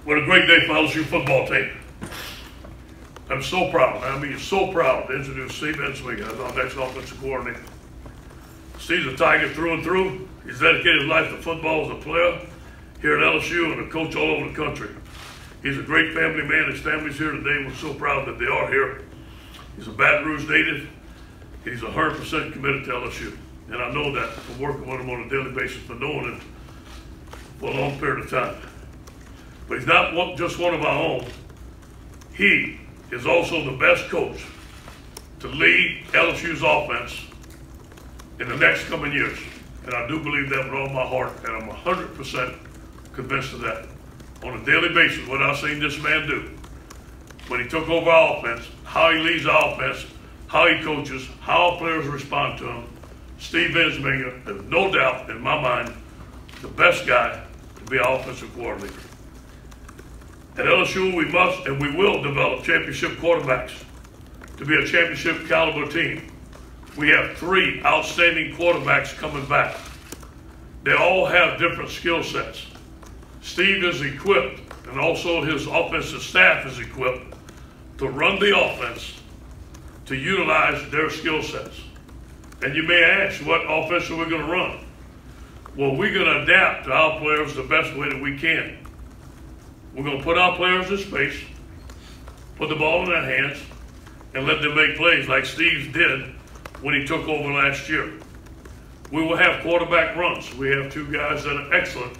What a great day for LSU football team. I'm so proud. I mean, so proud to introduce Steve Ensminger as our next offensive coordinator. Steve's a Tiger through and through. He's dedicated his life to football as a player here at LSU and a coach all over the country. He's a great family man. His family's here today. We're so proud that they are here. He's a Baton Rouge native. He's 100% committed to LSU. And I know that from working with him on a daily basis, for knowing him for a long period of time. But he's not just one of our own. He is also the best coach to lead LSU's offense in the next coming years. And I do believe that with all my heart, and I'm 100% convinced of that. On a daily basis, what I've seen this man do, when he took over our offense, how he leads our offense, how he coaches, how our players respond to him, Steve Ensminger, there's no doubt in my mind, the best guy to be our offensive coordinator. At LSU, we must and we will develop championship quarterbacks to be a championship caliber team. We have 3 outstanding quarterbacks coming back. They all have different skill sets. Steve is equipped, and also his offensive staff is equipped to run the offense, to utilize their skill sets. And you may ask, what offense are we going to run? Well, we're going to adapt to our players the best way that we can. We're going to put our players in space, put the ball in their hands, and let them make plays like Steve did when he took over last year. We will have quarterback runs. We have 2 guys that are excellent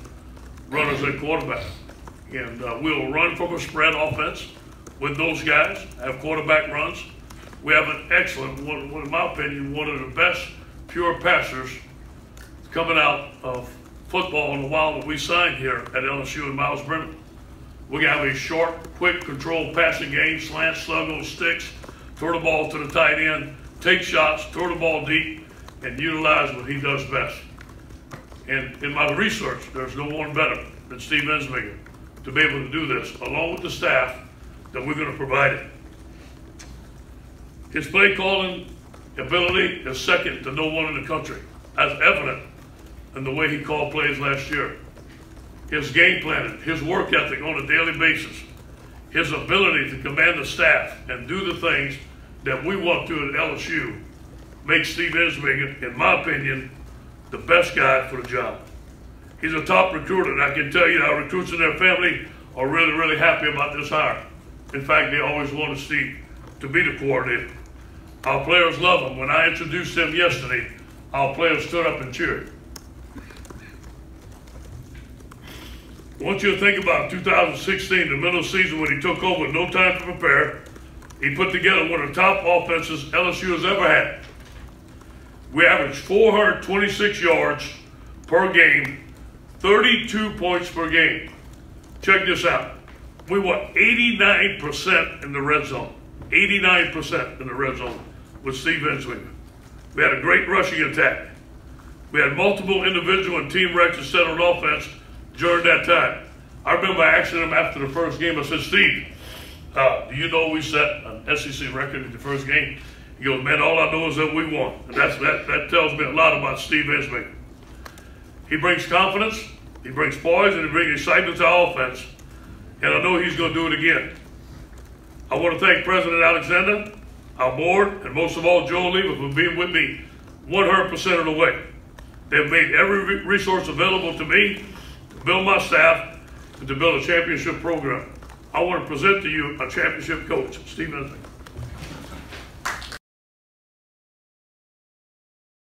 runners at quarterback. And we'll run from a spread offense with those guys, have quarterback runs. We have an excellent, in my opinion, one of the best pure passers coming out of football in a while that we signed here at LSU and Miles Brennan. We're going to have a short, quick, controlled passing game, slant, slug on sticks, throw the ball to the tight end, take shots, throw the ball deep, and utilize what he does best. And in my research, there's no one better than Steve Ensminger to be able to do this, along with the staff that we're going to provide it. His play calling ability is second to no one in the country, as evident in the way he called plays last year. His game planning, his work ethic on a daily basis, his ability to command the staff and do the things that we want to at LSU makes Steve Ensminger, in my opinion, the best guy for the job. He's a top recruiter, and I can tell you our recruits and their family are really, really happy about this hire. In fact, they always wanted Steve to be the coordinator. Our players love him. When I introduced him yesterday, our players stood up and cheered. I want you to think about 2016, the middle of the season when he took over, no time to prepare. He put together one of the top offenses LSU has ever had. We averaged 426 yards per game, 32 points per game. Check this out. We were 89% in the red zone. 89% in the red zone with Steve Ensminger. We had a great rushing attack. We had multiple individual and team records set on offense during that time. I remember asking him after the first game, I said, Steve, do you know we set an SEC record in the first game? He goes, man, all I know is that we won. And that tells me a lot about Steve Ensminger. He brings confidence, he brings poise, and he brings excitement to our offense. And I know he's going to do it again. I want to thank President Alexander, our board, and most of all Joe Lever for being with me 100% of the way. They've made every resource available to me to build my staff and to build a championship program. I want to present to you a championship coach, Steve Ensminger.